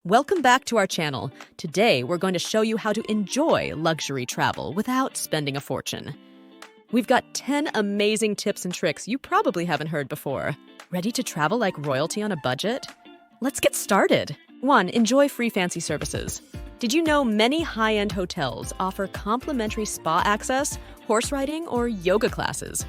Welcome back to our channel. Today, we're going to show you how to enjoy luxury travel without spending a fortune. We've got 10 amazing tips and tricks you probably haven't heard before. Ready to travel like royalty on a budget? Let's get started. 1. Enjoy free fancy services. Did you know many high-end hotels offer complimentary spa access, horse riding, or yoga classes?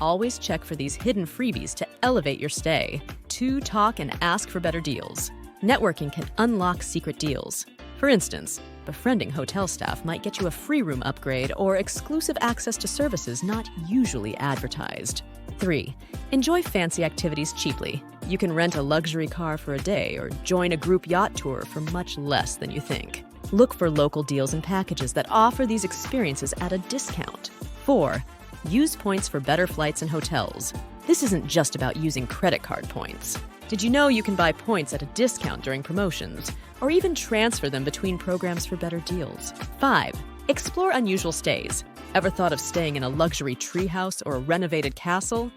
Always check for these hidden freebies to elevate your stay. 2. Talk and ask for better deals. Networking can unlock secret deals. For instance, befriending hotel staff might get you a free room upgrade or exclusive access to services not usually advertised. 3. Enjoy fancy activities cheaply. You can rent a luxury car for a day or join a group yacht tour for much less than you think. Look for local deals and packages that offer these experiences at a discount. 4. Use points for better flights and hotels. This isn't just about using credit card points. Did you know you can buy points at a discount during promotions, or even transfer them between programs for better deals? 5. Explore unusual stays. Ever thought of staying in a luxury treehouse or a renovated castle?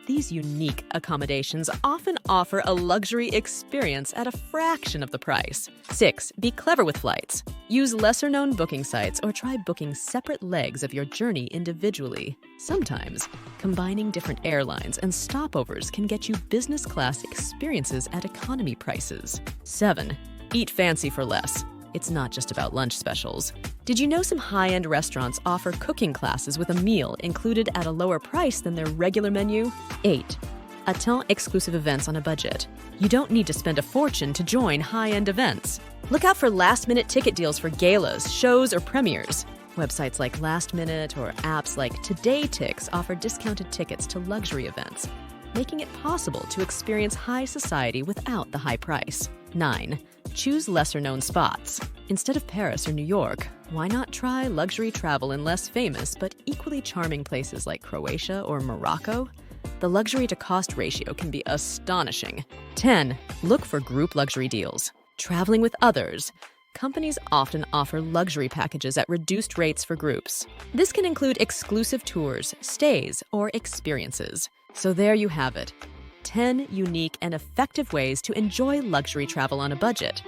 These unique accommodations often offer a luxury experience at a fraction of the price. 6. Be clever with flights. Use lesser-known booking sites or try booking separate legs of your journey individually. Sometimes, combining different airlines and stopovers can get you business-class experiences at economy prices. 7. Eat fancy for less. It's not just about lunch specials. Did you know some high-end restaurants offer cooking classes with a meal included at a lower price than their regular menu? 8. Attend exclusive events on a budget. You don't need to spend a fortune to join high-end events. Look out for last-minute ticket deals for galas, shows, or premieres. Websites like Last Minute or apps like TodayTix offer discounted tickets to luxury events, making it possible to experience high society without the high price. 9. Choose lesser-known spots. Instead of Paris or New York, why not try luxury travel in less famous but equally charming places like Croatia or Morocco? The luxury-to-cost ratio can be astonishing. 10. Look for group luxury deals. Traveling with others. Companies often offer luxury packages at reduced rates for groups. This can include exclusive tours, stays, or experiences. So there you have it. 10 unique and effective ways to enjoy luxury travel on a budget.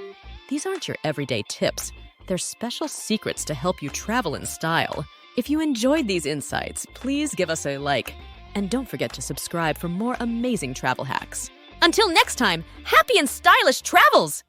These aren't your everyday tips. They're special secrets to help you travel in style. If you enjoyed these insights, please give us a like. And don't forget to subscribe for more amazing travel hacks. Until next time, happy and stylish travels!